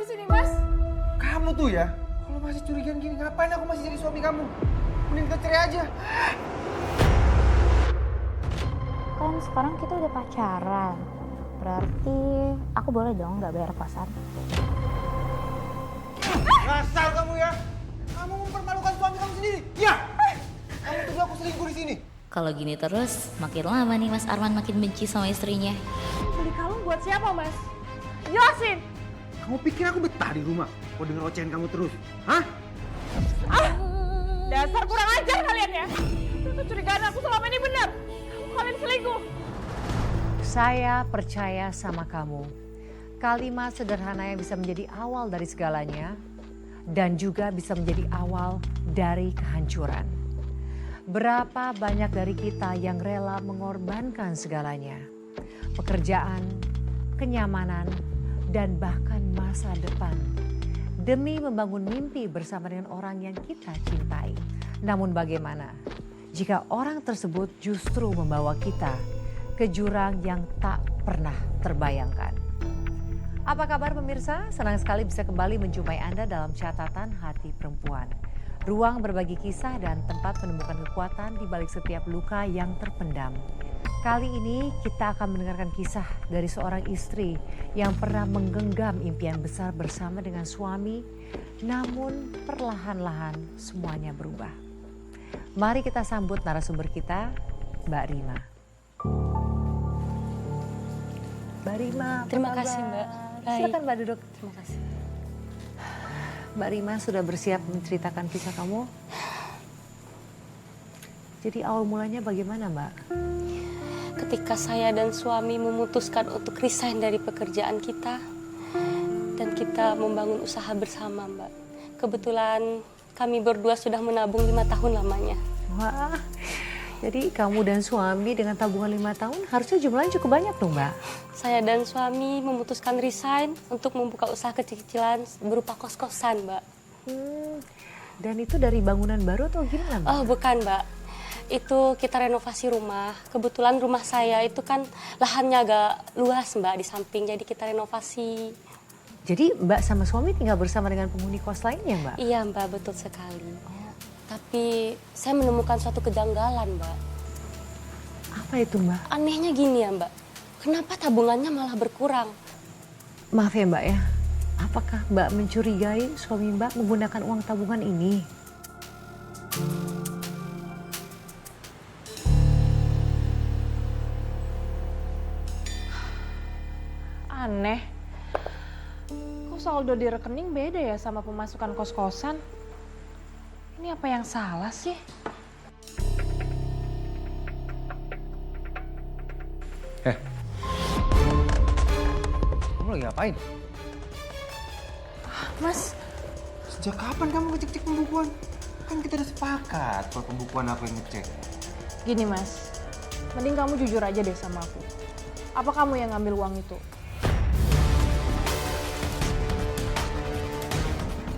di sini, Mas? Kamu tuh ya, kalau masih curigaan gini, ngapain aku masih jadi suami kamu? Mending kita cerai aja. Kan sekarang kita udah pacaran. Berarti aku boleh dong nggak bayar kosan. Ngasal kamu ya! Kamu mempermalukan suami kamu sendiri. Ya! Kamu tuduh aku selingkuh di sini. Kalau gini terus, makin lama nih Mas Arman makin benci sama istrinya. Beli kalung buat siapa, Mas? Jelasin! Kamu pikir aku betah di rumah? Kau denger ocehan kamu terus? Hah? Dasar kurang ajar kalian ya! Kecurigaan aku selama ini benar. Kalian selingkuh. Saya percaya sama kamu. Kalimat sederhana yang bisa menjadi awal dari segalanya dan juga bisa menjadi awal dari kehancuran. Berapa banyak dari kita yang rela mengorbankan segalanya? Pekerjaan, kenyamanan, dan bahkan masa depan demi membangun mimpi bersama dengan orang yang kita cintai. Namun bagaimana jika orang tersebut justru membawa kita ke jurang yang tak pernah terbayangkan? Apa kabar pemirsa? Senang sekali bisa kembali menjumpai Anda dalam catatan hati perempuan. Ruang berbagi kisah dan tempat menemukan kekuatan di balik setiap luka yang terpendam. Kali ini kita akan mendengarkan kisah dari seorang istri yang pernah menggenggam impian besar bersama dengan suami, namun perlahan-lahan semuanya berubah. Mari kita sambut narasumber kita, Mbak Rima. Mbak Rima, apa Terima kabar? kasih, Mbak. Baik. Silakan Mbak duduk. Terima kasih. Mbak Rima sudah bersiap menceritakan kisah kamu? Jadi awal mulanya bagaimana, Mbak? Ketika saya dan suami memutuskan untuk resign dari pekerjaan kita dan kita membangun usaha bersama, Mbak. Kebetulan kami berdua sudah menabung 5 tahun lamanya. Wah, jadi kamu dan suami dengan tabungan 5 tahun harusnya jumlahnya cukup banyak dong, Mbak. Saya dan suami memutuskan resign untuk membuka usaha kecil-kecilan berupa kos-kosan, Mbak. Dan itu dari bangunan baru atau gimana, Mbak? Oh, bukan, Mbak. Itu kita renovasi rumah. Kebetulan rumah saya itu kan lahannya agak luas, Mbak, di samping. Jadi kita renovasi. Jadi Mbak sama suami tinggal bersama dengan penghuni kos lainnya, Mbak? Iya, Mbak, betul sekali. Tapi saya menemukan suatu kejanggalan, Mbak. Apa itu, Mbak? Anehnya gini ya, Mbak. Kenapa tabungannya malah berkurang? Maaf ya, Mbak ya. Apakah Mbak mencurigai suami Mbak menggunakan uang tabungan ini? Aneh. Kok saldo di rekening beda ya sama pemasukan kos-kosan? Ini apa yang salah sih? Kamu lagi ngapain? Mas, Sejak kapan kamu ngecek-cek pembukuan? Kan kita udah sepakat kalau pembukuan aku yang ngecek. gini Mas. Mending kamu jujur aja deh sama aku. Apa kamu yang ngambil uang itu?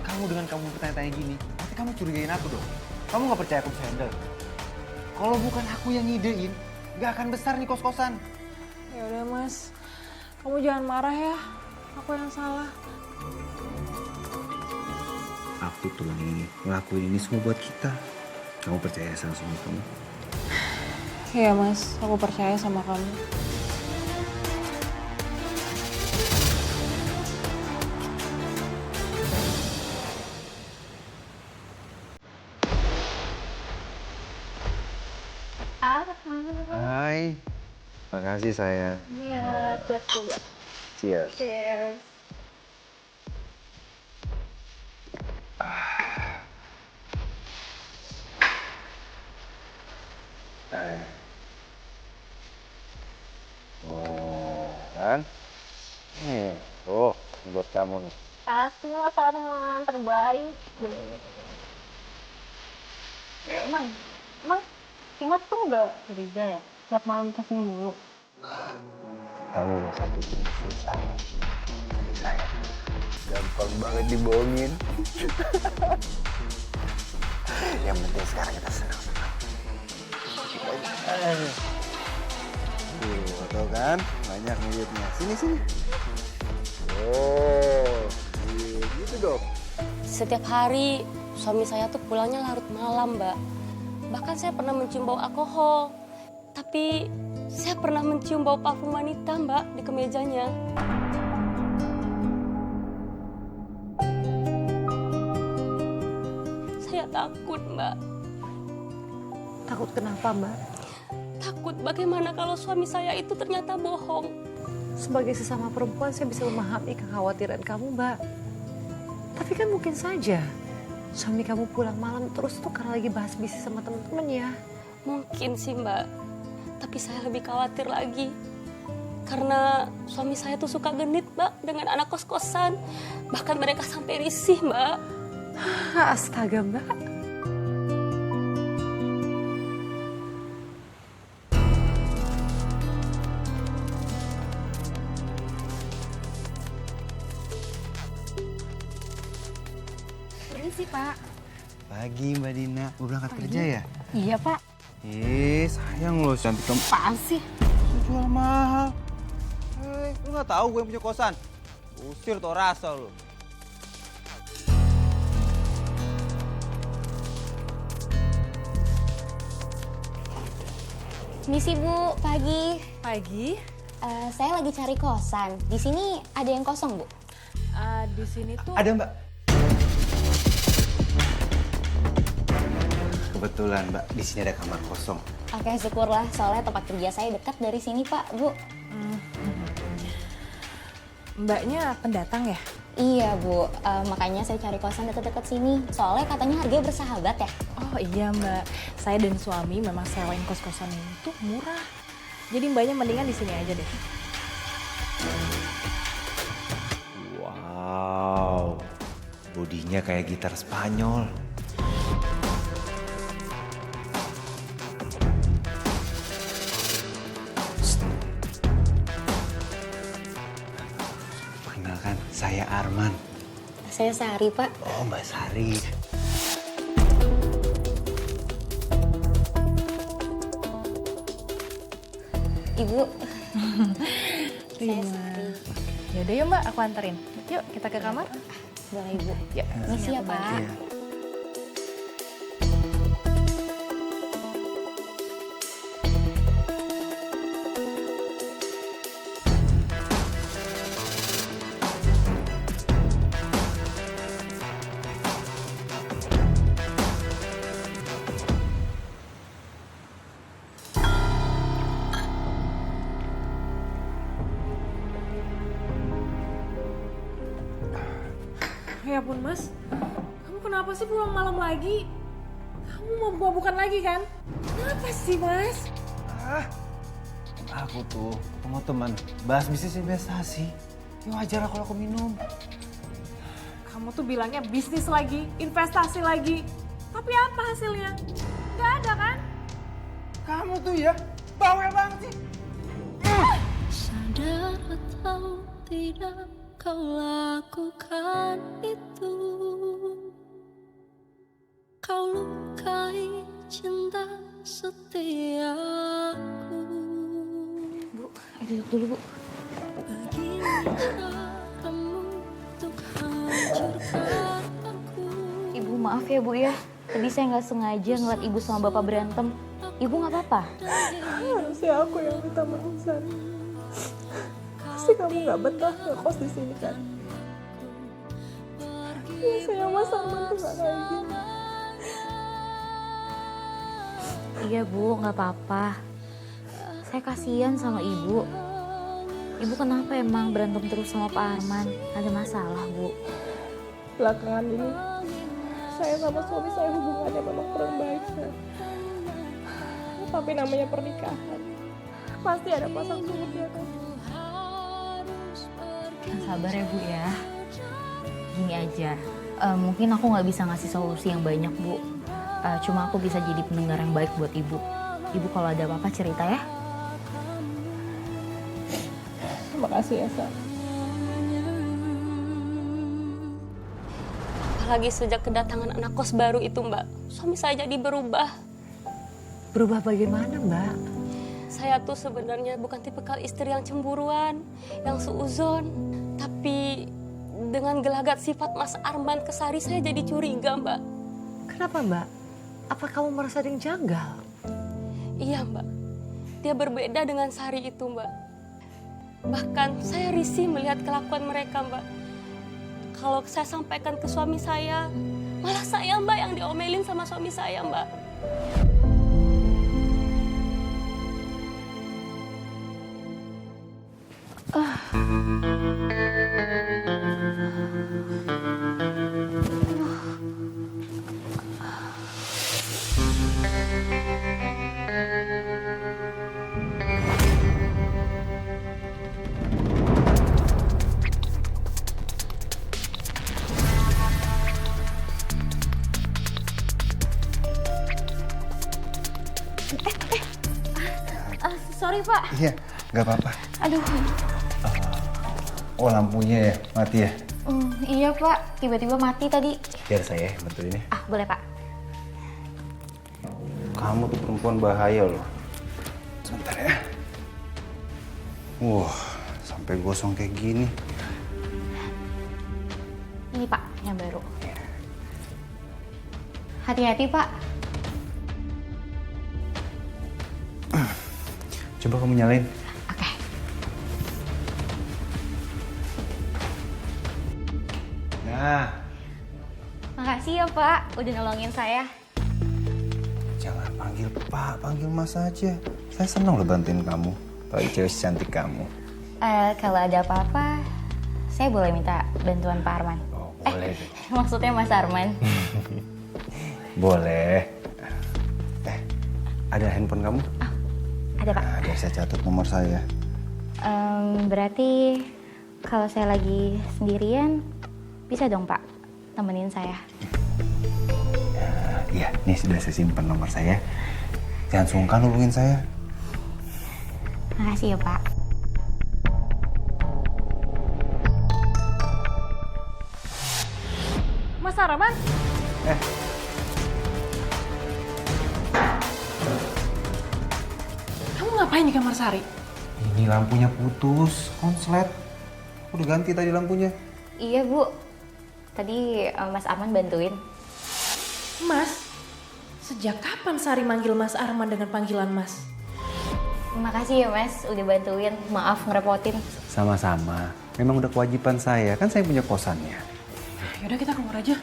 Kamu dengan kamu bertanya-tanya gini, nanti kamu curigain aku dong. Kamu nggak percaya aku bisa handle? Kalau bukan aku yang ngidein, nggak akan besar nih kos-kosan. Ya udah Mas. Kamu jangan marah ya. Aku yang salah. Aku tuh nih ngelakuin ini semua buat kita. Kamu percaya sama suami kamu? Iya Mas, aku percaya sama kamu. Hai, makasih sayang. Iya, Cheers. cheers. Oh, kan? Nih, tuh, ini buat kamu nih. Kasih Mas Arman, terbaik. Emang ingat tuh nggak curiga ya? Tiap malam kasih mulu. Kamu gak usah bikin susah. Saya gampang banget dibohongin. Yang penting sekarang kita senang-senang. Tuh kan, banyak mulutnya. Sini, sini. Oh, Setiap hari suami saya tuh pulangnya larut malam, Mbak. Bahkan saya pernah mencium bau alkohol. Tapi saya pernah mencium bau parfum wanita, Mbak, di kemejanya. Saya takut, Mbak. Takut kenapa, Mbak? Takut bagaimana kalau suami saya itu ternyata bohong. Sebagai sesama perempuan saya bisa memahami kekhawatiran kamu, Mbak. Tapi kan mungkin saja suami kamu pulang malam terus tuh karena lagi bahas bisnis sama temen-temennya. Mungkin sih, Mbak. Tapi saya lebih khawatir lagi. Karena suami saya tuh suka genit, Mbak, dengan anak kos-kosan. Bahkan mereka sampai risih, Mbak. Astaga, Mbak. Permisi, Pak. Pagi Mbak Dina, mau berangkat kerja ya? Iya, Pak. Sayang loh cantik kamu. Apaan sih? Jual mahal. Lu nggak tahu gue yang punya kosan? Usir tuh rasa lu. Misi, Bu. Pagi. Pagi, Saya lagi cari kosan. Di sini ada yang kosong, Bu? di sini tuh Ada Mbak. Kebetulan Mbak, di sini ada kamar kosong. Oke, syukurlah. Soalnya tempat kerja saya dekat dari sini, Pak, Bu. mbaknya pendatang ya? Iya, Bu. Makanya saya cari kosan dekat-dekat sini. Soalnya katanya harganya bersahabat ya. Oh iya mbak, saya dan suami memang sewain kos-kosan ini tuh murah. Jadi mbaknya mendingan di sini aja deh. Wow, bodinya kayak gitar Spanyol. Perkenalkan, saya Arman. Saya Sari, Pak. Oh, Mbak Sari. Ibu. Yaudah yuk mbak, aku anterin. Yuk kita ke kamar. Boleh, Ibu. Yuk. Misi ya, Pak. Iya. Ya ampun mas, kamu kenapa sih pulang malam lagi? Kamu mau buka-bukan lagi kan? Kenapa sih mas? Aku tuh ketemu teman, bahas bisnis investasi. Ya wajar lah kalau aku minum. Kamu tuh bilangnya bisnis lagi, investasi lagi. Tapi apa hasilnya? Gak ada kan? Kamu tuh ya, bawel banget sih. Sadar atau tidak kau lakukan itu. Kau lukai cinta setiaku. Bu, duduk dulu, Bu. Begini caramu untuk hancurkan aku. Ibu maaf ya, Bu ya. Tadi saya nggak sengaja ngeliat Ibu sama Bapak berantem. Ibu nggak apa-apa? Harusnya aku yang minta maaf, Sari. Pasti kamu gak betah ngekos di sini kan? Biasanya Mas Arman tuh gak kayak gini. Iya, Bu, nggak apa-apa. Saya kasihan sama Ibu. Ibu kenapa emang berantem terus sama Pak Arman? Ada masalah, Bu? Belakangan ini, saya sama suami saya hubungannya memang kurang baik, Sar. Tapi namanya pernikahan, pasti ada pasang surut ya kan? Yang sabar ya, Bu ya. Gini aja, mungkin aku nggak bisa ngasih solusi yang banyak, Bu. Cuma aku bisa jadi pendengar yang baik buat Ibu. Ibu kalau ada apa-apa cerita ya. Terima kasih ya, Sar. Apalagi sejak kedatangan anak kos baru itu, Mbak. Suami saya jadi berubah. Berubah bagaimana, Mbak? Saya tuh sebenarnya bukan tipikal istri yang cemburuan, yang suuzon. Tapi dengan gelagat sifat Mas Arman ke Sari, saya jadi curiga, Mbak. Kenapa Mbak? Apa kamu merasa ada yang janggal? Iya, Mbak. Dia berbeda dengan Sari itu, Mbak. Bahkan saya risih melihat kelakuan mereka, Mbak. Kalau saya sampaikan ke suami saya, malah saya, Mbak, yang diomelin sama suami saya, Mbak. Sorry Pak. Iya, nggak apa-apa. Aduh. Oh, lampunya ya, mati ya? Iya Pak, tiba-tiba mati tadi. Biar saya bantu ini. Ah, boleh Pak. Kamu tuh perempuan bahaya loh. Sebentar ya. Wah, sampai gosong kayak gini. Ini Pak, yang baru. Hati-hati Pak. Coba kamu nyalain. Oke. Nah, Makasih ya Pak, udah nolongin saya. jangan panggil Pak, panggil Mas aja. Saya senang loh bantuin kamu. Apalagi cewek cantik kamu. Kalau ada apa-apa, saya boleh minta bantuan Pak Arman. Oh, boleh deh. Maksudnya Mas Arman. Boleh. Ada handphone kamu? Ada Pak. Nah, biar saya catat nomor saya. Berarti kalau saya lagi sendirian, bisa dong Pak temenin saya. Iya, nih sudah saya simpan nomor saya. Jangan sungkan hubungin saya. Makasih ya Pak. Mas Arman, kamu ngapain di kamar Sari? Ini lampunya putus, konslet. Udah ganti tadi lampunya. Iya Bu, tadi Mas Arman bantuin. Mas, sejak kapan Sari manggil Mas Arman dengan panggilan Mas? Makasih ya Mas, udah bantuin. Maaf ngerepotin. Sama-sama. Memang udah kewajiban saya, kan saya punya kosannya. Yaudah kita keluar aja.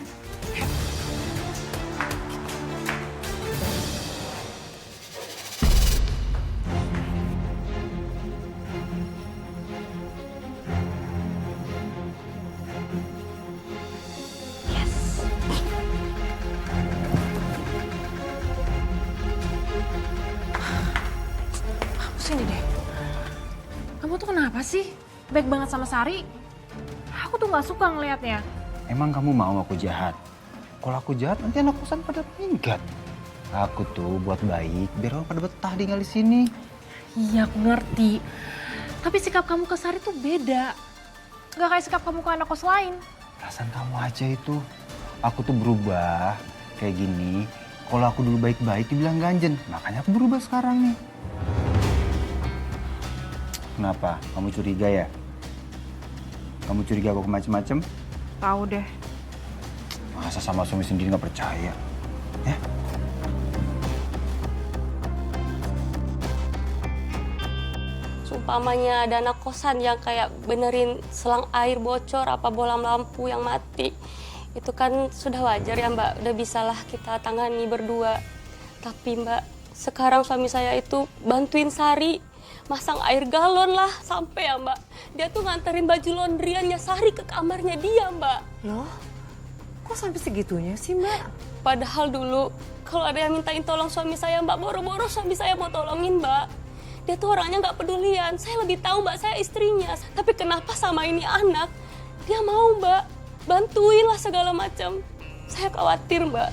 Sini deh. Kamu tuh kenapa sih? Baik banget sama Sari. Aku tuh gak suka ngelihatnya. Emang kamu mau aku jahat? Kalau aku jahat nanti anak kosan pada minggat. Aku tuh buat baik biar orang pada betah tinggal di sini. Iya, aku ngerti. Tapi sikap kamu ke Sari tuh beda. Gak kayak sikap kamu ke anak kos lain. Perasaan kamu aja itu. Aku tuh berubah kayak gini. Kalau aku dulu baik-baik dibilang ganjen. Makanya aku berubah sekarang nih. Kenapa? Kamu curiga ya? Kamu curiga aku macem-macem? Tahu deh. Masa sama suami sendiri nggak percaya? Ya? Seumpamanya ada anak kosan yang kayak benerin selang air bocor, apa bolam lampu yang mati. Itu kan sudah wajar ya Mbak, udah bisalah kita tangani berdua. Tapi Mbak, sekarang suami saya itu bantuin Sari. Masang air galon lah sampai ya Mbak. Dia tuh nganterin baju laundryannya Sari ke kamarnya dia Mbak. Loh, kok sampai segitunya sih Mbak? Padahal dulu kalau ada yang mintain tolong suami saya Mbak, boro-boro suami saya mau tolongin Mbak. Dia tuh orangnya nggak pedulian. Saya lebih tahu Mbak, saya istrinya. Tapi kenapa sama ini anak, dia mau Mbak. Bantuin lah segala macam. Saya khawatir Mbak.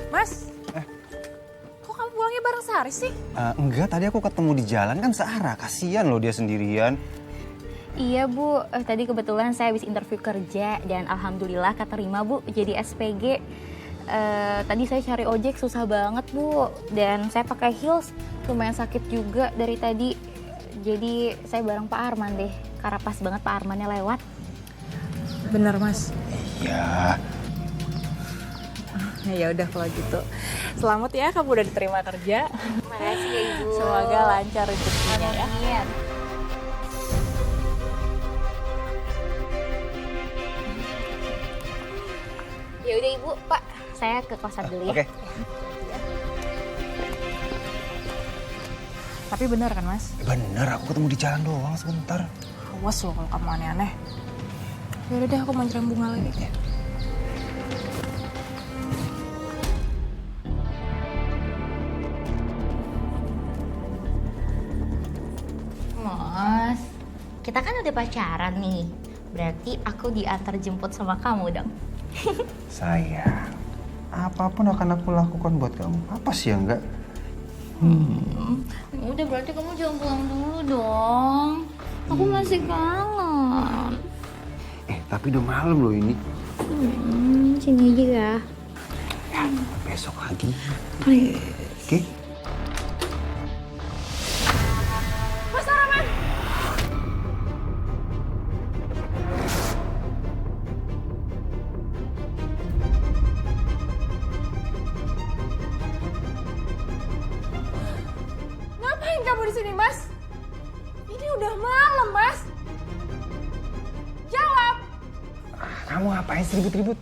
Mas, kok kamu pulangnya bareng Sari sih? Enggak, tadi aku ketemu di jalan kan searah. Kasian loh dia sendirian. Iya Bu, tadi kebetulan saya habis interview kerja dan alhamdulillah keterima Bu jadi SPG. Tadi saya cari ojek susah banget Bu, dan saya pakai heels, lumayan sakit juga dari tadi. Jadi saya bareng Pak Arman deh, karena pas banget Pak Armannya lewat. Bener Mas. Ya. Ya udah kalau gitu. Selamat ya kamu udah diterima kerja. Makasih ya Ibu. Semoga lancar rezekinya ya. Amin. Ya udah Ibu, Pak, saya ke kosan dulu ya. Oke. Tapi bener kan Mas? Bener, aku ketemu di jalan doang sebentar. Awas loh kalau kamu aneh-aneh. Ya udah deh, aku mau nyiram bunga lagi. Mas, kita kan udah pacaran nih. Berarti aku diantar jemput sama kamu dong. Sayang, apapun akan aku lakukan buat kamu. Apa sih yang enggak? Udah berarti kamu jangan pulang dulu dong. Aku masih kangen. Tapi udah malam loh ini. Sini aja ya. Ya, besok lagi. Please. Oke? Ngapain kamu di sini, Mas? Ini udah malam, Mas. Jawab. Kamu ngapain sih ribut-ribut?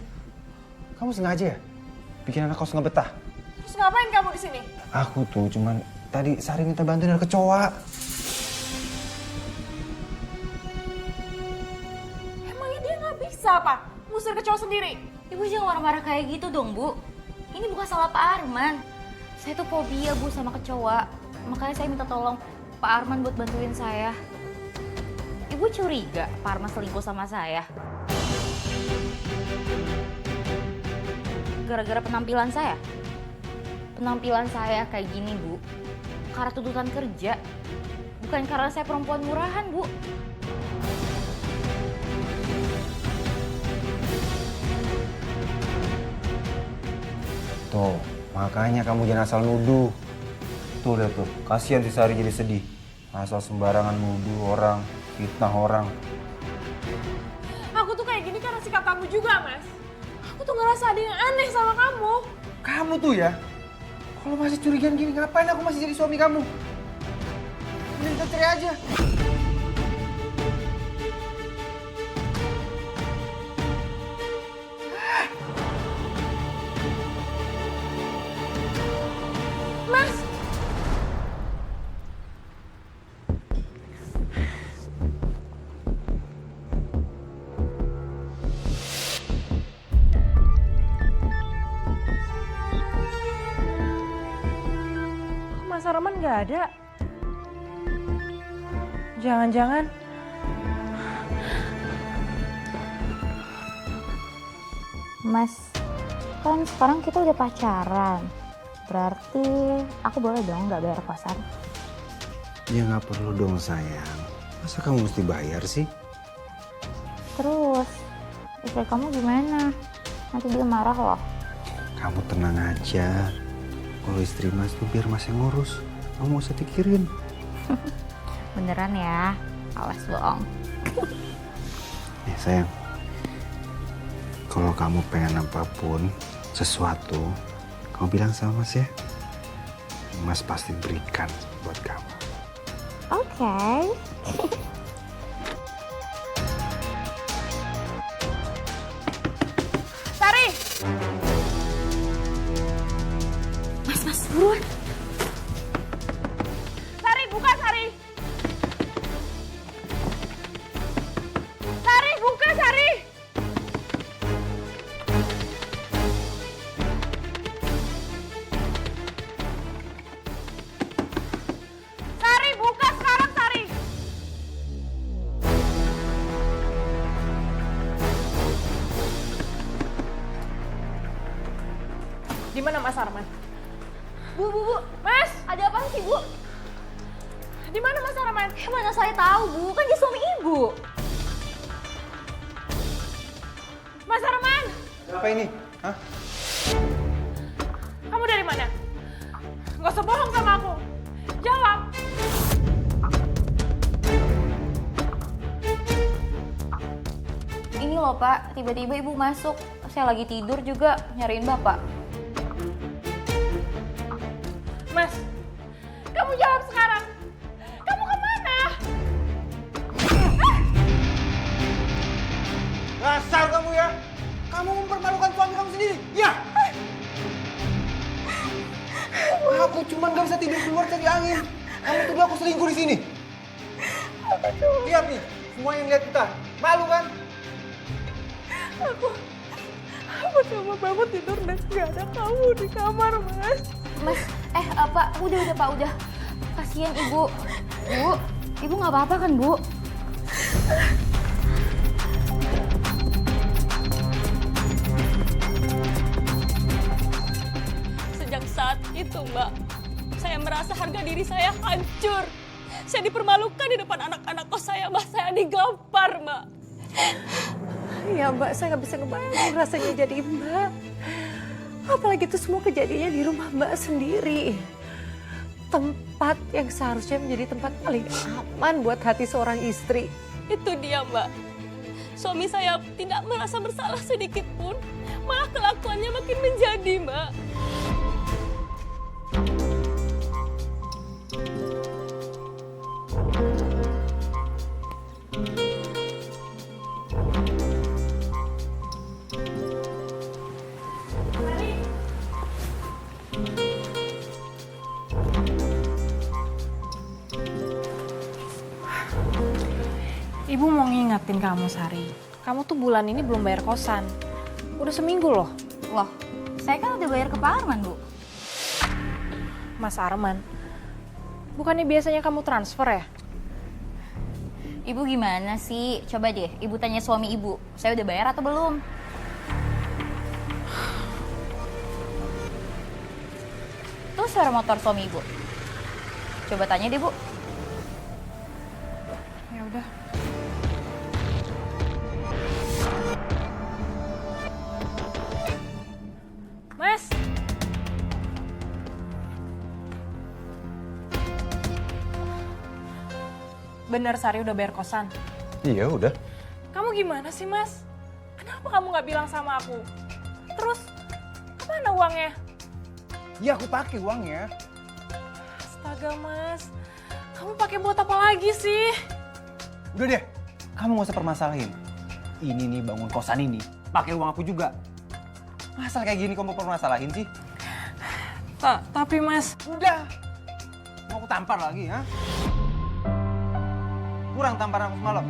Kamu sengaja ya? Bikin anak kos nggak betah? Terus ngapain kamu di sini? Aku tuh cuman tadi Sari minta bantuan dari kecoa. Emangnya dia nggak bisa apa? Ngusir ke cowok sendiri. Ibu jangan marah-marah kayak gitu dong, Bu. Ini bukan salah Pak Arman. Saya tuh fobia, Bu, sama kecoa. Makanya saya minta tolong Pak Arman buat bantuin saya. Ibu curiga Pak Arman selingkuh sama saya? Gara-gara penampilan saya? Penampilan saya kayak gini, Bu, karena tuntutan kerja. Bukan karena saya perempuan murahan, Bu. Tuh, makanya kamu jangan asal nuduh. Tuh lihat tuh, kasihan si Sari jadi sedih. Asal sembarangan nuduh orang, fitnah orang. Aku tuh kayak gini karena sikap kamu juga, Mas. Aku tuh ngerasa ada yang aneh sama kamu. Kamu tuh ya, kalau masih curigaan gini ngapain aku masih jadi suami kamu? Mending kita cerai aja. Mas! Kok Mas Arman nggak ada? Jangan-jangan... Mas, kan sekarang kita udah pacaran. Berarti aku boleh dong nggak bayar kosan? Ya nggak perlu dong sayang. Masa kamu mesti bayar sih? Terus, istri kamu gimana? Nanti dia marah loh. Kamu tenang aja. Kalau istri mas tuh biar mas yang ngurus. Kamu gak usah pikirin. Beneran ya? Awas bohong. Nih sayang. Kalau kamu pengen apapun, sesuatu, kamu bilang sama mas ya. Mas pasti berikan buat kamu. Oke. Sari! Mas, buruan. Sari, buka Sari! Sari, buka Sari! Sari, buka sekarang Sari! Di mana Mas Arman? Bu, Mas! Ada apa sih, Bu? Di mana Mas Arman? Mana saya tahu Bu, kan dia suami Ibu. Mas Arman, Apa ini? Hah? kamu dari mana? Gak usah bohong sama aku. Jawab. Ini loh Pak, tiba-tiba Ibu masuk. Saya lagi tidur juga nyariin Bapak. Mas, kamu jawab sekarang. Kamu kemana? Dasar kamu ya! Kamu mempermalukan suami kamu sendiri, ya? Aku cuma gak bisa tidur keluar cari angin. Kamu tuduh aku selingkuh di sini. Lihat nih, semua yang lihat kita. Malu kan? Aku coba bangun tidur dan gak ada kamu di kamar, Mas. Mas, Pak, udah Pak, udah. Kasihan Ibu. Bu, Ibu nggak apa-apa kan, Bu? Sejak saat itu, Mbak, saya merasa harga diri saya hancur. Saya dipermalukan di depan anak-anak kos saya, Mbak. Saya digampar, Mbak. Ya Mbak, saya nggak bisa ngebayangin rasanya jadi Mbak. Apalagi itu semua kejadiannya di rumah Mbak sendiri. Tempat yang seharusnya menjadi tempat paling aman buat hati seorang istri. Itu dia, Mbak. Suami saya tidak merasa bersalah sedikit pun. Malah kelakuannya makin menjadi, Mbak. Ibu mau ngingetin kamu, Sari. Kamu tuh bulan ini belum bayar kosan. Udah seminggu loh. Loh, saya kan udah bayar ke Pak Arman, Bu. Mas Arman, bukannya biasanya kamu transfer ya? Ibu gimana sih? Coba deh, Ibu tanya suami Ibu. Saya udah bayar atau belum? Tuh suara motor suami Ibu. Coba tanya deh, Bu. Ya udah. Mas. Bener Sari udah bayar kosan. Iya, udah. Kamu gimana sih, Mas? Kenapa kamu nggak bilang sama aku? Terus, kemana uangnya? Iya, aku pakai uangnya. Astaga, Mas. Kamu pakai buat apa lagi sih? Udah deh, kamu gak usah permasalahin. Ini nih bangun kosan ini, pakai uang aku juga. Masa kayak gini kamu permasalahin sih? Tapi, Mas. Udah. Mau aku tampar lagi, ha? Kurang tamparan aku semalam.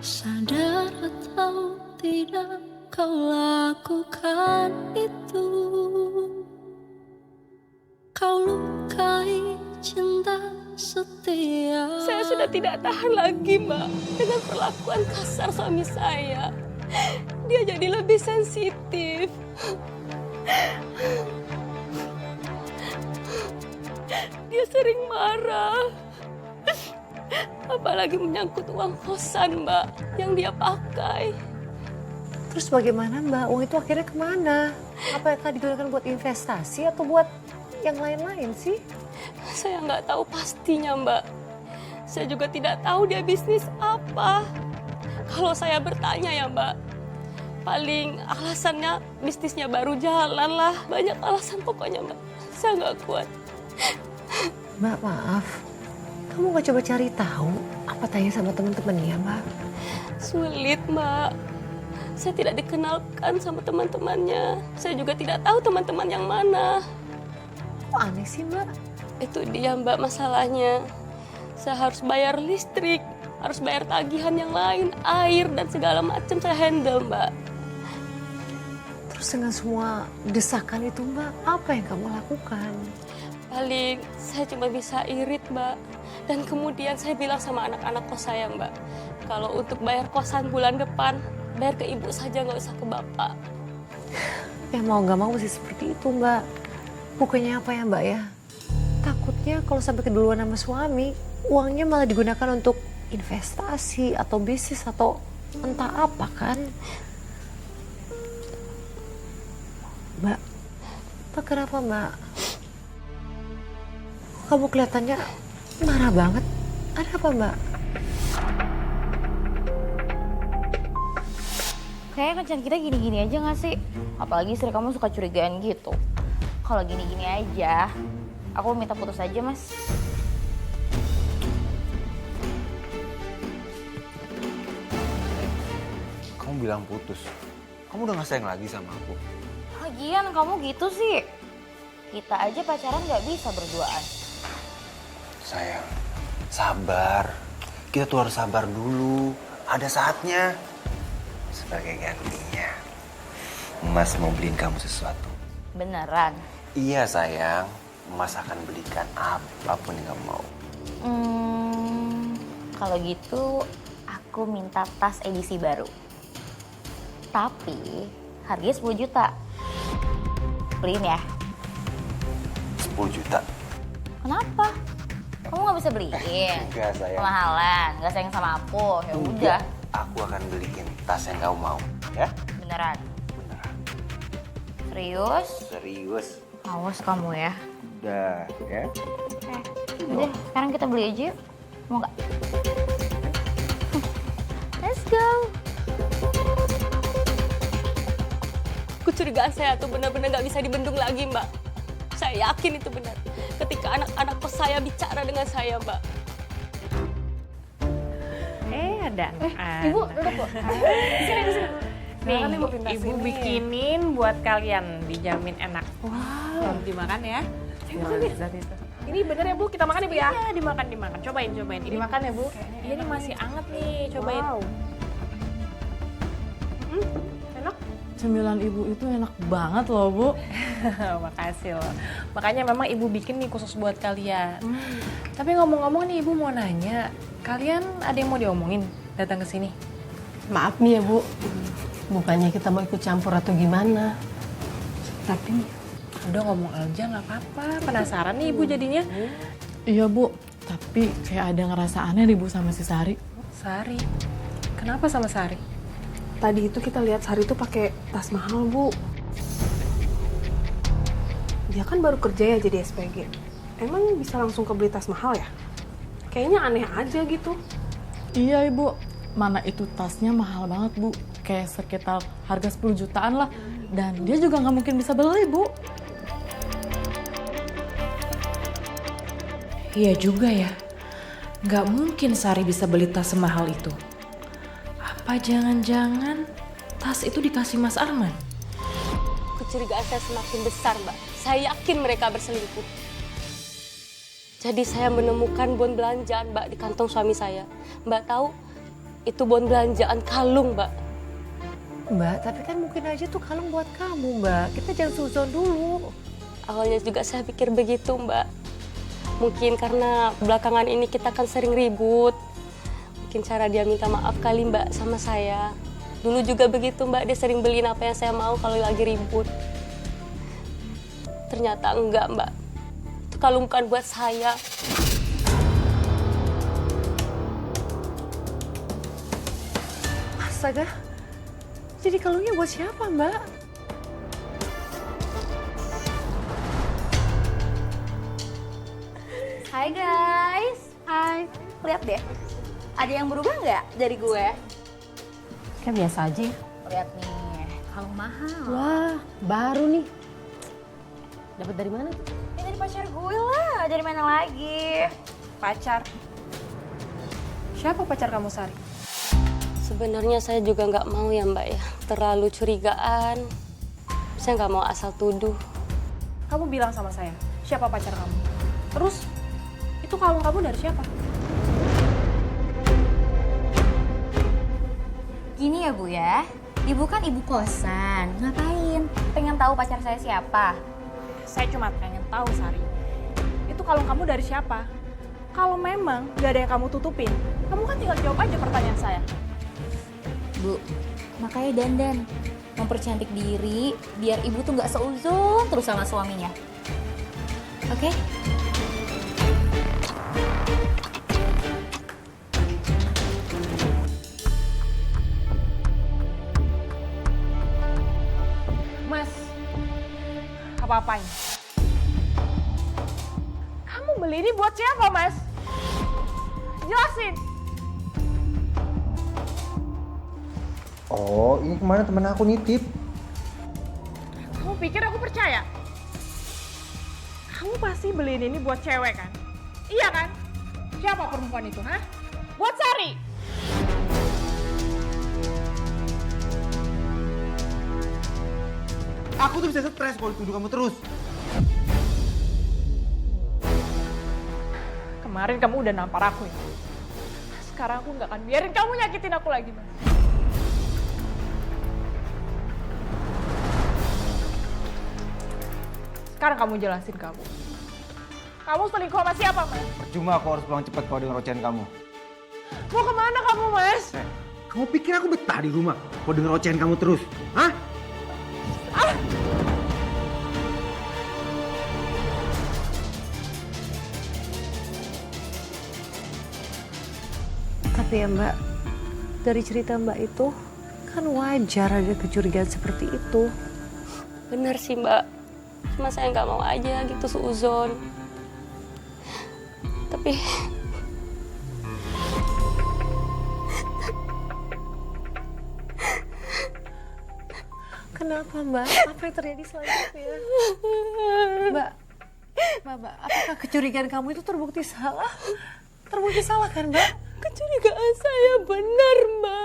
Sadar atau tidak kau lakukan itu. Kau lukai cinta setia. Saya sudah tidak tahan lagi, Mbak, dengan perlakuan kasar suami saya. Dia jadi lebih sensitif. Dia sering marah. Apalagi menyangkut uang kosan, Mbak, yang dia pakai. Terus bagaimana Mbak? Uang itu akhirnya kemana? Apakah digunakan buat investasi atau buat yang lain-lain sih? Saya nggak tahu pastinya, Mbak. Saya juga tidak tahu dia bisnis apa. Kalau saya bertanya ya, Mbak, paling alasannya bisnisnya baru jalan lah. Banyak alasan pokoknya, Mbak. Saya nggak kuat. Mbak, maaf. Kamu gak coba cari tahu apa tanya sama teman-temannya, Mbak? Sulit, Mbak. Saya tidak dikenalkan sama teman-temannya. Saya juga tidak tahu teman-teman yang mana. Kok aneh sih, Mbak? Itu dia, Mbak, masalahnya. Saya harus bayar listrik, harus bayar tagihan yang lain, air, dan segala macam saya handle, Mbak. Terus dengan semua desakan itu, Mbak, apa yang kamu lakukan? Paling saya cuma bisa irit, Mbak. Dan kemudian saya bilang sama anak-anak kos saya, Mbak, kalau untuk bayar kosan bulan depan, bayar ke ibu saja, nggak usah ke bapak. Ya mau nggak mau mesti seperti itu Mbak. Bukannya apa ya Mbak ya? Takutnya kalau sampai keduluan sama suami, uangnya malah digunakan untuk investasi atau bisnis atau entah apa kan? Mbak, kenapa Mbak? Kamu kelihatannya marah banget. Ada apa Mbak? Kayaknya kencan kita gini-gini aja gak sih? Apalagi istri kamu suka curigaan gitu. Kalau gini-gini aja, aku minta putus aja, Mas. Kamu bilang putus. Kamu udah gak sayang lagi sama aku. Lagian kamu gitu sih. Kita aja pacaran gak bisa berduaan. Sayang, sabar. Kita tuh harus sabar dulu. Ada saatnya. Sebagai gantinya, Mas mau beliin kamu sesuatu. Beneran? Iya sayang, Mas akan belikan apapun yang kamu mau. Kalau gitu aku minta tas edisi baru. Tapi harganya 10 juta. Beliin ya? 10 juta? Kenapa? Kamu gak bisa beliin? Enggak sayang. Kemahalan, gak sayang sama aku. Ya udah. Aku akan beliin tas yang kamu mau, ya? Beneran? Beneran. Serius? Serius. Awas kamu ya. Udah, ya? Udah, sekarang kita beli aja yuk. Mau gak? Let's go. Kecurigaan saya tuh benar-benar nggak bisa dibendung lagi, Mbak. Saya yakin itu benar. Ketika anak-anak kos saya bicara dengan saya, Mbak. Ada Ibu, duduk Bu. nih, Silakan, Ibu, pindah ibu sini. bikinin buat kalian, dijamin enak. Wow. Dimakan ya. Makan ya? Ini bener ya Bu, kita makan ya Bu ya? Iya, dimakan. Cobain. Ini Dimakan ya Bu? Iya, ini masih anget nih, cobain. Wow. Enak? Cemilan ibu itu enak banget loh Bu. Makasih loh. Makanya memang ibu bikin nih khusus buat kalian. Tapi ngomong-ngomong nih, ibu mau nanya, kalian ada yang mau diomongin datang ke sini? Maaf nih ya Bu, bukannya kita mau ikut campur atau gimana. Tapi Udah ngomong aja nggak apa-apa. Penasaran nih ibu jadinya. Iya Bu, tapi kayak ada ngerasa aneh nih Bu sama si Sari. Sari, kenapa sama Sari? Tadi itu kita lihat Sari tuh pakai tas mahal Bu. Dia kan baru kerja ya jadi SPG. Emang bisa langsung kebeli tas mahal ya? Kayaknya aneh aja gitu. Iya Ibu, mana itu tasnya mahal banget Bu. Kayak sekitar harga 10 jutaan lah. Dan dia juga nggak mungkin bisa beli Bu. Iya juga ya, nggak mungkin Sari bisa beli tas semahal itu. Apa jangan-jangan tas itu dikasih Mas Arman? Kecurigaan saya semakin besar, Mbak. Saya yakin mereka berselingkuh. Jadi saya menemukan bon belanjaan, Mbak, di kantong suami saya. Mbak tahu, itu bon belanjaan kalung, Mbak. Mbak, tapi kan mungkin aja tuh kalung buat kamu Mbak. Kita jangan suzon dulu. Awalnya juga saya pikir begitu, Mbak. Mungkin karena belakangan ini kita kan sering ribut. Mungkin cara dia minta maaf kali, Mbak, sama saya. Dulu juga begitu, Mbak. Dia sering beliin apa yang saya mau kalau lagi ribut. Ternyata enggak, Mbak. Itu kalung bukan buat saya. Astaga, jadi kalungnya buat siapa Mbak? Hai guys. Hai. Lihat deh. Ada yang berubah nggak dari gue? kayak biasa aja ya. Lihat nih, kalung mahal. Wah, baru nih. Dapat dari mana tuh? Ini dari pacar gue lah, dari mana lagi? Pacar. Siapa pacar kamu, Sari? Sebenarnya saya juga nggak mau ya, Mbak, ya. Terlalu curigaan. Saya nggak mau asal tuduh. Kamu bilang sama saya, siapa pacar kamu? Terus, itu kalung kamu dari siapa? Gini ya Bu ya, Ibu kan ibu kosan. Ngapain? Pengen tahu pacar saya siapa? Saya cuma pengen tahu, Sari. kalung kamu dari siapa? Kalau memang gak ada yang kamu tutupin, kamu kan tinggal jawab aja pertanyaan saya. Bu, makanya dandan. Mempercantik diri, biar ibu tuh nggak seuzon terus sama suaminya. Oke? Mas, apa-apain? Kamu beli ini buat siapa, Mas? Jelasin. Oh, ini kemarin temen aku nitip. Kamu pikir aku percaya? Kamu pasti beliin ini buat cewek kan? Iya kan? Siapa perempuan itu, hah? Buat Sari. Aku tuh bisa stres kalau dituduh kamu terus. Kemarin kamu udah nampar aku ya. Sekarang aku nggak akan biarin kamu nyakitin aku lagi, Mas. Sekarang kamu jelasin kamu. Kamu selingkuh sama siapa, Mas? Percuma aku harus pulang cepat kalau dengan ocehan kamu. Mau kemana kamu, Mas? Kamu pikir aku betah di rumah kalau denger ocehan kamu terus? Hah? Tapi ya Mbak, dari cerita Mbak itu kan wajar ada kecurigaan seperti itu. Bener sih Mbak, cuma saya nggak mau aja gitu seuzon. Tapi Kenapa Mbak? Apa yang terjadi selanjutnya? Mbak, apakah kecurigaan kamu itu terbukti salah? Terbukti salah kan Mbak? kecurigaan saya benar Mbak.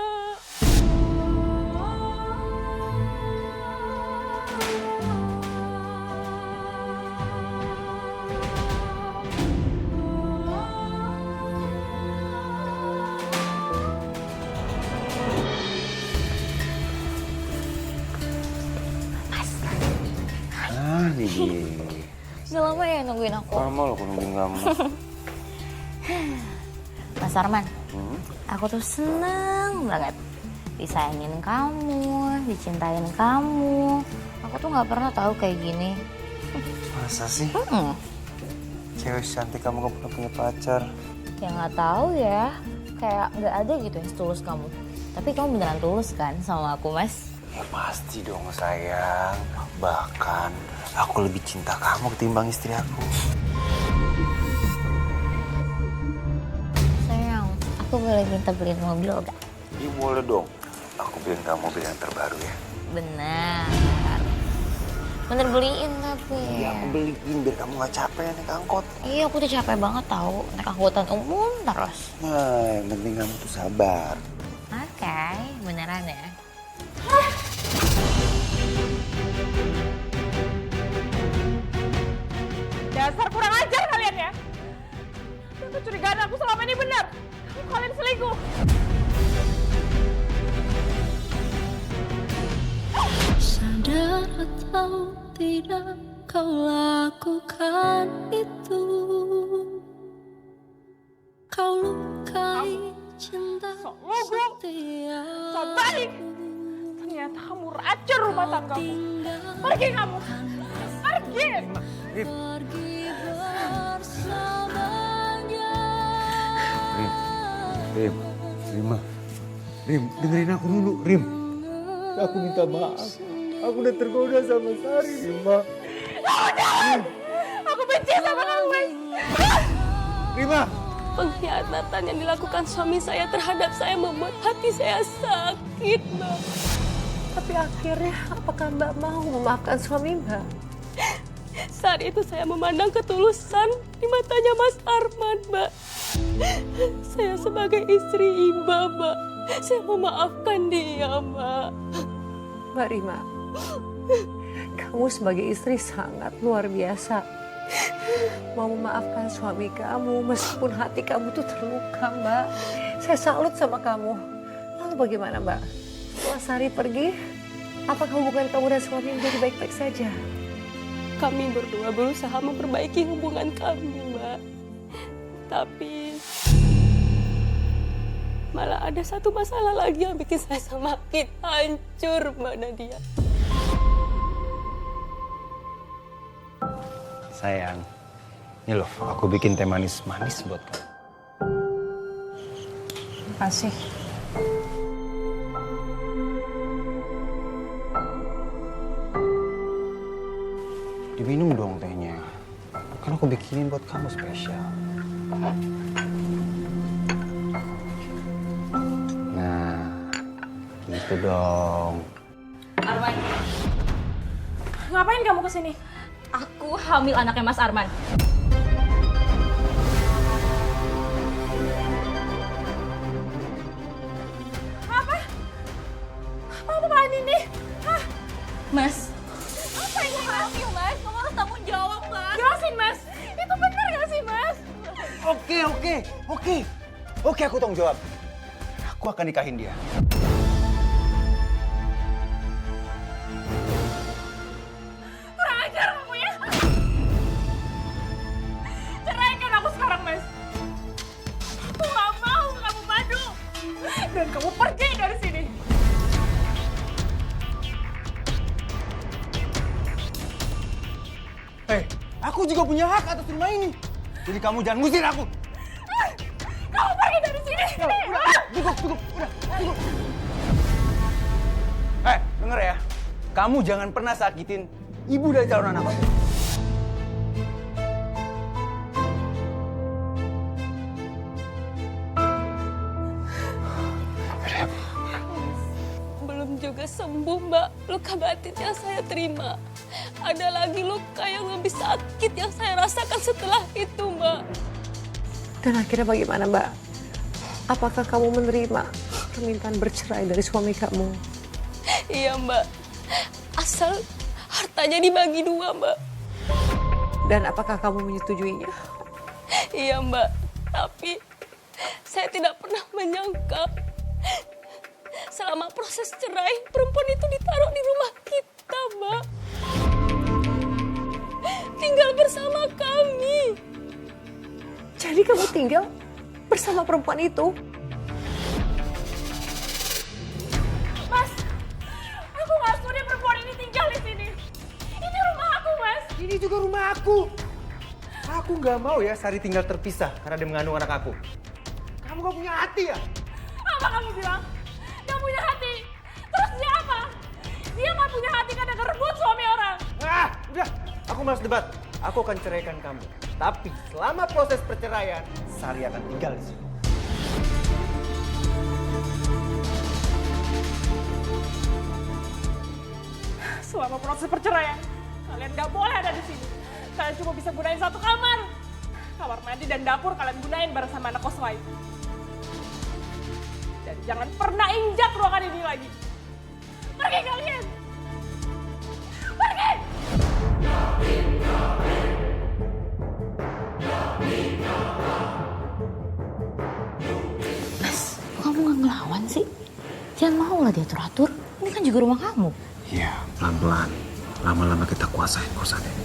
Didi. Udah lama ya nungguin aku. Lama loh aku nungguin kamu. Mas Arman, aku tuh seneng banget disayangin kamu, dicintain kamu. Aku tuh nggak pernah tahu kayak gini. Masa sih? Cewek cantik kamu gak pernah punya pacar. Ya nggak tahu ya, kayak nggak ada gitu yang tulus kamu. Tapi kamu beneran tulus kan sama aku, Mas? Ya pasti dong sayang. Bahkan aku lebih cinta kamu ketimbang istri aku. Sayang, aku boleh minta beliin mobil gak? Iya boleh dong. Aku beliin kamu mobil yang terbaru ya. Benar. Bener beliin tapi. Iya aku beliin biar kamu gak capek naik angkot. Iya, aku tuh capek banget tahu naik angkutan umum terus. Nah, yang penting kamu tuh sabar. Oke, beneran ya. Dasar kurang ajar kalian ya. Kecurigaan aku selama ini benar. Kalian selingkuh. Sadar atau tidak kau lakukan itu. Kau lukai cinta setia. So baik. Ternyata kamu racun rumah tanggamu. Pergi kamu. Pergi. Pergi bersamanya. Rim, dengerin aku dulu, Rim. Aku minta maaf. Aku udah tergoda sama Sari, Rima. Aku benci sama kamu, Mas. Rima! Pengkhianatan yang dilakukan suami saya terhadap saya membuat hati saya sakit, Mbak. Tapi akhirnya apakah Mbak mau memaafkan suami Mbak? Saat itu saya memandang ketulusan di matanya Mas Arman, Mbak. Saya sebagai istri Imba, Mbak. Saya memaafkan dia, Mbak. Mbak Rima, kamu sebagai istri sangat luar biasa. Mau memaafkan suami kamu meskipun hati kamu tuh terluka, Mbak. Saya salut sama kamu. Lalu bagaimana, Mbak? Setelah Sari pergi, apakah hubungan kamu dan suami menjadi baik-baik saja? Kami berdua berusaha memperbaiki hubungan kami, Mbak. Tapi malah ada satu masalah lagi yang bikin saya semakin hancur, Mbak Nadia. Sayang, ini loh, aku bikin teh manis-manis buat kamu. Makasih. Diminum dong tehnya. Kan aku bikinin buat kamu spesial. Nah, gitu dong. Arman, Ngapain kamu kesini? aku hamil anaknya Mas Arman. Apaan ini? Hah? Mas, Apa ini, Mas? Mas, kamu harus tanggung jawab, Mas. Jelasin, Mas. Itu benar gak sih, Mas? Oke, aku tanggung jawab. Aku akan nikahin dia. Kurang ajar kamu ya. Ceraikan aku sekarang, Mas. Aku gak mau kamu madu. Dan kamu pergi dari sini. Hei, aku juga punya hak atas rumah ini. Jadi kamu jangan ngusir aku. Kamu pergi dari sini. Cukup, udah. Denger ya. Kamu jangan pernah sakitin ibu dari calon anak aku. Belum juga sembuh, Mbak. Luka batin yang saya terima. Ada lagi luka yang lebih sakit yang saya rasakan setelah itu, Mbak. Dan akhirnya bagaimana, Mbak? Apakah kamu menerima permintaan bercerai dari suami kamu? Iya, Mbak. Asal hartanya dibagi 2, Mbak. Dan apakah kamu menyetujuinya? Iya, Mbak. Tapi saya tidak pernah menyangka selama proses cerai perempuan itu ditaruh di rumah kita, Mbak. Tinggal bersama kami. Jadi kamu tinggal bersama perempuan itu? Mas, aku gak sudi perempuan ini tinggal di sini. Ini rumah aku, Mas. Ini juga rumah aku. Aku nggak mau ya Sari tinggal terpisah karena dia mengandung anak aku. Kamu gak punya hati ya? Apa kamu bilang? Gak punya hati. Terus dia apa? Dia gak punya hati karena ngerebut suami orang. Udah. Aku malas debat. Aku akan ceraikan kamu. Tapi selama proses perceraian, Sari akan tinggal di sini. Selama proses perceraian, kalian gak boleh ada di sini. Kalian cuma bisa gunain satu kamar. Kamar mandi dan dapur kalian gunain bareng sama anak kos lain. Dan jangan pernah injak ruangan ini lagi. Pergi kalian! Pergi! Mas, kok kamu gak ngelawan sih? Jangan mau lah diatur-atur. Ini kan juga rumah kamu. Iya, pelan-pelan. Lama-lama kita kuasain kosan ini.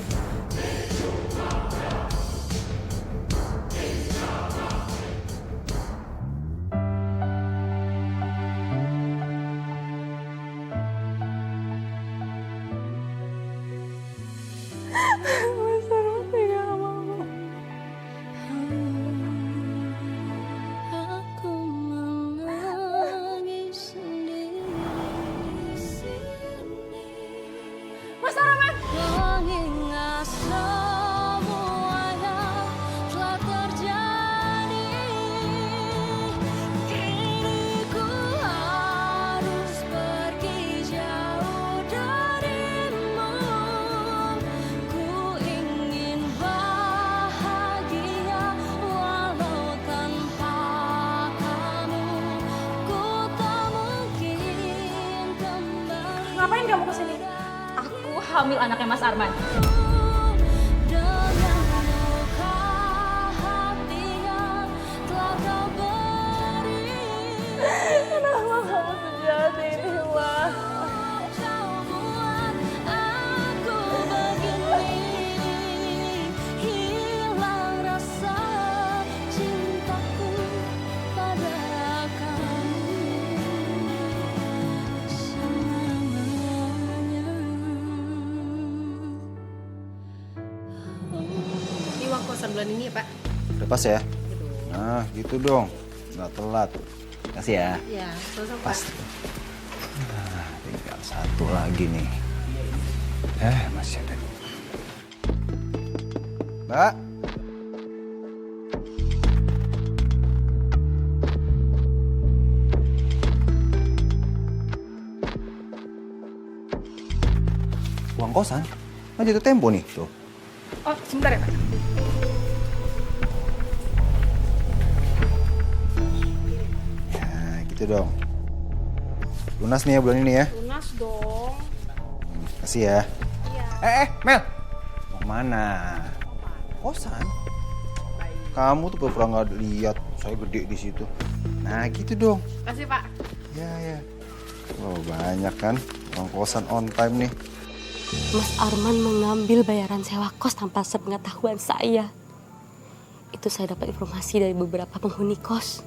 Aku menangis sendiri di sini. Mas Arman! Mengingat semua yang telah terjadi. Kini ku harus pergi jauh darimu. Ku ingin bahagia walau tanpa kamu. Ku tak mungkin kembali. Ngapain kamu kesini? Aku hamil anaknya Mas Arman. Dengan luka hati yang telah kau beri. Kenapa kamu sejahat ini, Mas? Kau buat aku begini. pesan bulan ini ya, Pak. Udah pas ya? Nah, gitu dong. Nggak telat. Kasih ya. Iya, sama-sama, Pas. Pak. Nah, tinggal satu lagi nih. Masih ada. Mbak. Uang kosan? Nah, jatuh tempo nih, tuh. Oh, sebentar ya, Pak. Ya, gitu dong. Lunas nih ya bulan ini ya. Lunas dong. Kasih ya. Iya. Mel. Mau kemana? Kosan. Kamu tuh pura-pura nggak lihat saya gede di situ. Nah, gitu dong. Kasih, Pak. Ya. Oh, banyak kan uang kosan on time nih. Mas Arman mengambil bayaran sewa kos tanpa sepengetahuan saya. Itu saya dapat informasi dari beberapa penghuni kos.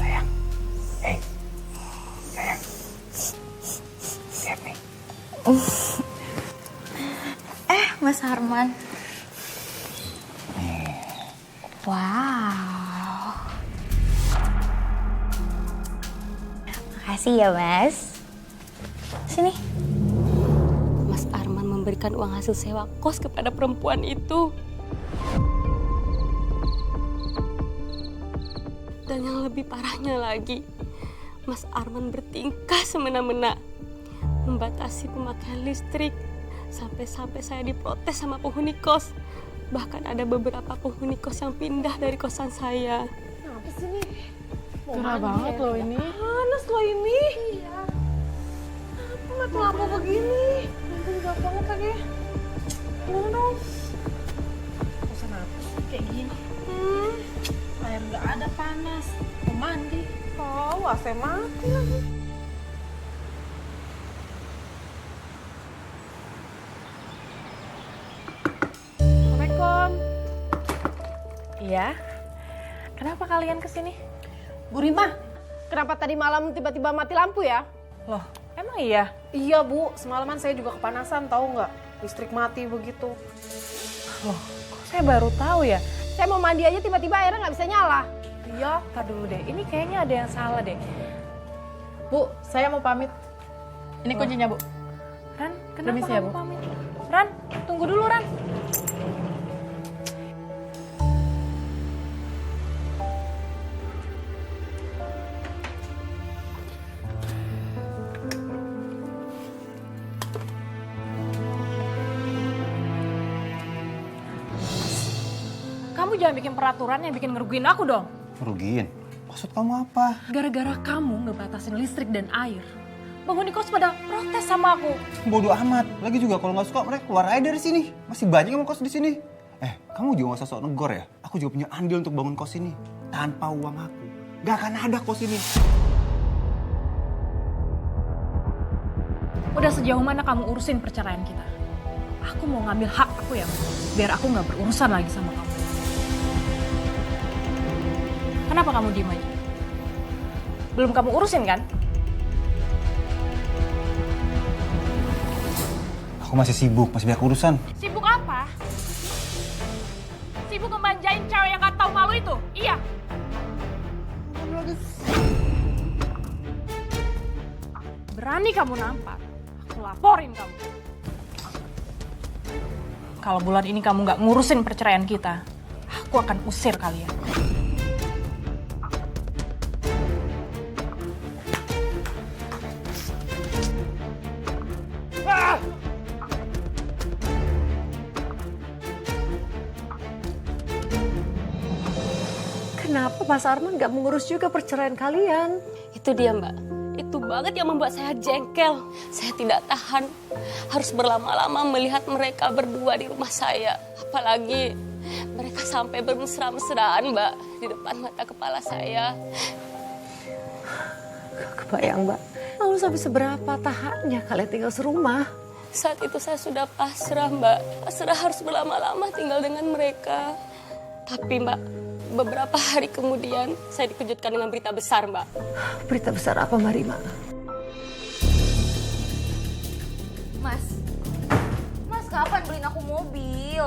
Sayang. Sayang. Lihat nih. Mas Arman. Wow. Makasih ya, Mas. Sini. Mas Arman memberikan uang hasil sewa kos kepada perempuan itu. Dan yang lebih parahnya lagi, Mas Arman bertingkah semena-mena, membatasi pemakaian listrik, sampai-sampai saya diprotes sama penghuni kos. Bahkan ada beberapa penghuni kos yang pindah dari kosan saya. Kenapa sih nih? Gerah banget loh ini. Panas loh ini. Iya. Kenapa mati lampu begini? Ampun, gelap banget lagi. Gimana dong? Kosan apa sih kayak gini? Air nggak ada, panas. Mau mandi. Oh, AC mati lagi. Assalamualaikum. Iya. Kenapa kalian kesini? Bu Rima, kenapa tadi malam tiba-tiba mati lampu ya? Loh, emang iya? Iya Bu, semalaman saya juga kepanasan, tahu nggak? Listrik mati begitu. Loh, kok saya baru tahu ya? Saya mau mandi aja tiba-tiba airnya nggak bisa nyala. Iya, tar dulu deh. Ini kayaknya ada yang salah deh. Bu, saya mau pamit. Ini kuncinya, Bu. Ran, kenapa Permisi ya, kamu Bu. pamit? Ran, tunggu dulu, Ran. Kamu jangan bikin peraturan yang bikin ngerugiin aku dong. Merugiin? Maksud kamu apa? Gara-gara kamu ngebatasin listrik dan air, penghuni kos pada protes sama aku. Bodoh amat. Lagi juga kalau nggak suka mereka keluar aja dari sini. Masih banyak yang mau kos di sini. Kamu juga nggak usah sok negor ya. Aku juga punya andil untuk bangun kos ini. Tanpa uang aku, nggak akan ada kos ini. Udah sejauh mana kamu urusin perceraian kita? Aku mau ngambil hak aku ya, biar aku nggak berurusan lagi sama kamu. Kenapa kamu diem aja? Belum kamu urusin kan? Aku masih sibuk, masih banyak urusan. Sibuk apa? Sibuk ngemanjain cewek yang gak tahu malu itu? Iya. Berani kamu nampar, aku laporin kamu. Kalau bulan ini kamu gak ngurusin perceraian kita, aku akan usir kalian. Kenapa Mas Arman nggak mengurus juga perceraian kalian? Itu dia Mbak, itu banget yang membuat saya jengkel. Saya tidak tahan harus berlama-lama melihat mereka berdua di rumah saya. Apalagi mereka sampai bermesra-mesraan Mbak di depan mata kepala saya. Kebayang Mbak, lalu sampai seberapa tahapnya kalian tinggal serumah? Saat itu saya sudah pasrah, Mbak. Pasrah harus berlama-lama tinggal dengan mereka. Tapi, Mbak, beberapa hari kemudian saya dikejutkan dengan berita besar, Mbak. Berita besar apa, Mbak Rima? Mas kapan beliin aku mobil?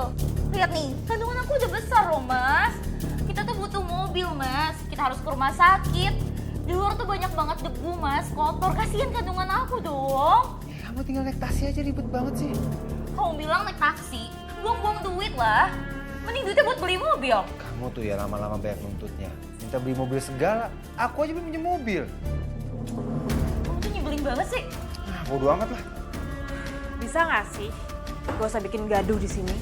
Lihat nih, kandungan aku udah besar loh, Mas. Kita tuh butuh mobil, Mas. Kita harus ke rumah sakit. Di luar tuh banyak banget debu, Mas. Kotor, kasihan kandungan aku dong. Kamu tinggal naik taksi aja ribet banget sih. Kamu bilang naik taksi, buang-buang duit lah. Mending duitnya buat beli mobil. Kamu tuh ya lama-lama banyak nuntutnya. Minta beli mobil segala. Aku aja belum punya mobil. Kamu tuh nyebelin banget sih. Nah, bodo amat lah. Bisa nggak sih? Gak usah bikin gaduh di sini.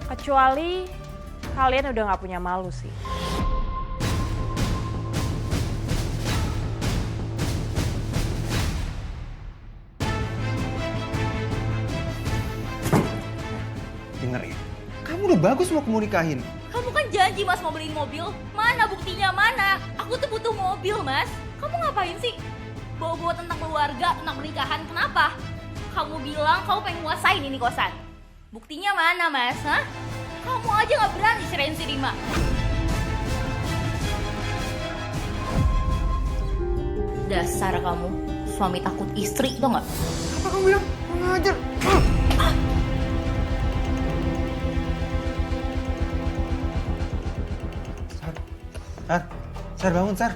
Kecuali kalian udah nggak punya malu sih. Dengar ya, kamu udah bagus mau kamu nikahin. Kamu kan janji, Mas, mau beliin mobil. Mana buktinya, mana? Aku tuh butuh mobil, Mas. Kamu ngapain sih? Bawa-bawa tentang keluarga, tentang pernikahan. Kenapa? Kamu bilang kamu pengen nguasain ini kosan. Buktinya mana, Mas? Hah? Kamu aja gak berani cerain si Rima. Dasar kamu, suami takut istri, tau gak? Apa kamu bilang? Mengajar. Sar, bangun, Sar.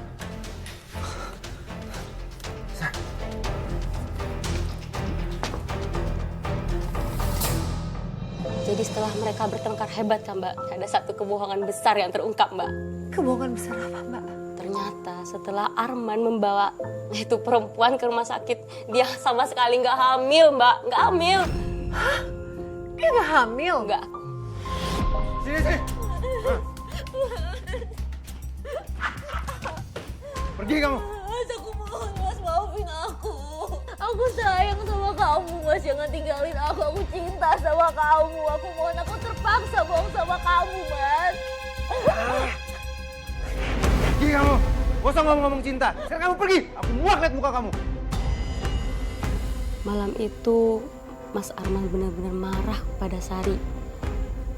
Jadi setelah mereka bertengkar hebat kan, Mbak, ada satu kebohongan besar yang terungkap, Mbak. Kebohongan besar apa, Mbak? Ternyata setelah Arman membawa itu perempuan ke rumah sakit, dia sama sekali nggak hamil, Mbak. Nggak hamil. Hah? Dia nggak hamil? Nggak. Sini. Pergi kamu. Mas, aku mohon, Mas, maafin aku. Aku sayang sama kamu, Mas. Jangan tinggalin aku. Aku cinta sama kamu. Aku mohon, aku terpaksa bohong sama kamu, Mas. Pergi kamu. Gak usah ngomong-ngomong cinta. Sekarang kamu pergi. Aku muak lihat muka kamu. Malam itu Mas Arman benar-benar marah pada Sari.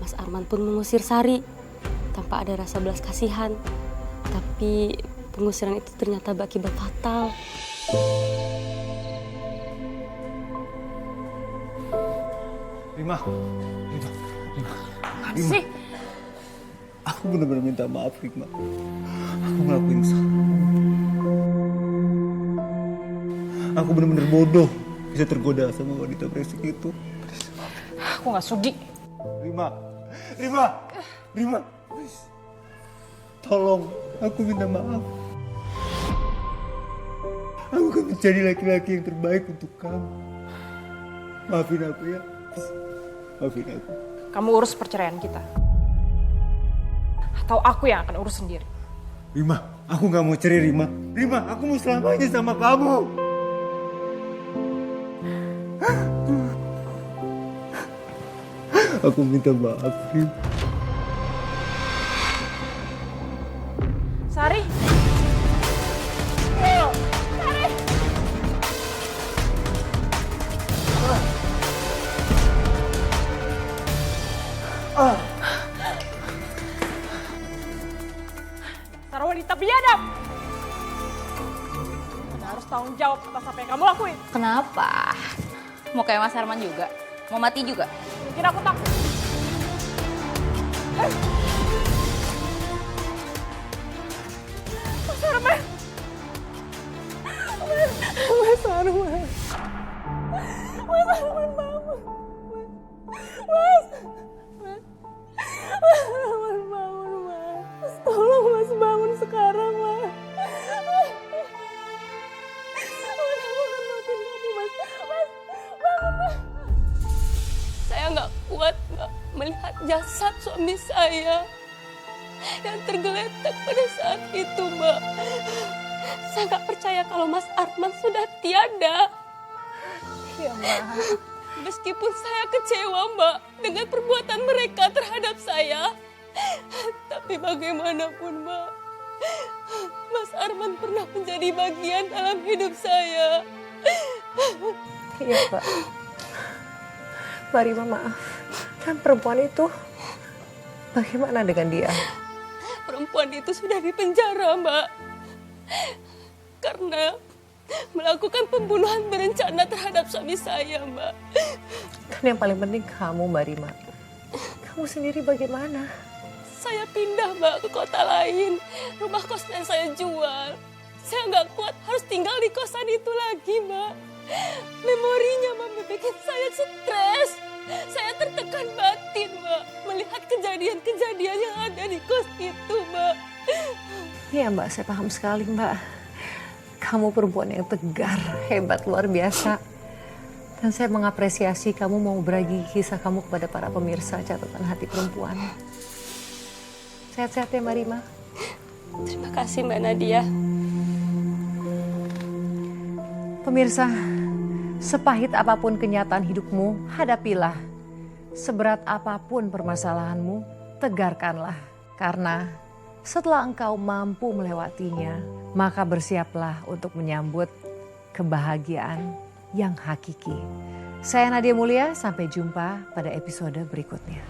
Mas Arman pun mengusir Sari tanpa ada rasa belas kasihan. Tapi pengusiran itu ternyata berakibat fatal. Rima. Sih, Aku benar-benar minta maaf, Rima. Aku ngelakuin salah. Aku benar-benar bodoh bisa tergoda sama wanita beresik itu. aku nggak sudi. Rima. Please. Tolong, aku minta maaf. Aku akan menjadi laki-laki yang terbaik untuk kamu. Maafin aku ya. Maafin aku. Kamu urus perceraian kita. Atau aku yang akan urus sendiri. Rima, aku gak mau cerai, Rima. Rima, aku mau selamanya sama kamu. Aku minta maaf, Rima. Sari. Dasar wanita biadab. Anda harus tanggung jawab atas apa yang kamu lakuin. Kenapa? Mau kayak Mas Arman juga? Mau mati juga? Bikin aku takut. Mas Arman. Mas Arman. Mas Arman bangun. Mas Arman bangun, Mas. Tolong Mas bangun sekarang, Mas. Saya nggak kuat, Mbak, melihat jasad suami saya yang tergeletak pada saat itu, Mbak. Saya nggak percaya kalau Mas Arman sudah tiada. Iya, Mbak. Meskipun saya kecewa, Mbak, dengan perbuatan mereka terhadap saya. Tapi bagaimanapun, Mbak, Mas Arman pernah menjadi bagian dalam hidup saya. Iya, Mbak. Mbak Rima, maaf. Dan perempuan itu, bagaimana dengan dia? Perempuan itu sudah dipenjara, Mbak. Karena melakukan pembunuhan berencana terhadap suami saya, Mbak. Kan yang paling penting kamu, Mbak Rima. Kamu sendiri bagaimana? Saya pindah, Mbak, ke kota lain. Rumah kosnya saya jual. Saya nggak kuat harus tinggal di kosan itu lagi, Mbak. Memorinya, Mbak, bikin saya stres. Saya tertekan batin, Mbak, melihat kejadian-kejadian yang ada di kos itu, Mbak. Iya, Mbak, saya paham sekali, Mbak. Kamu perempuan yang tegar, hebat, luar biasa. Dan saya mengapresiasi kamu mau berbagi kisah kamu kepada para pemirsa Catatan Hati Perempuan. Sehat-sehat ya, Mbak Rima. Terima kasih, Mbak Nadia. Pemirsa, sepahit apapun kenyataan hidupmu, hadapilah. Seberat apapun permasalahanmu, tegarkanlah. Karena setelah engkau mampu melewatinya, maka bersiaplah untuk menyambut kebahagiaan yang hakiki. Saya Nadia Mulia, sampai jumpa pada episode berikutnya.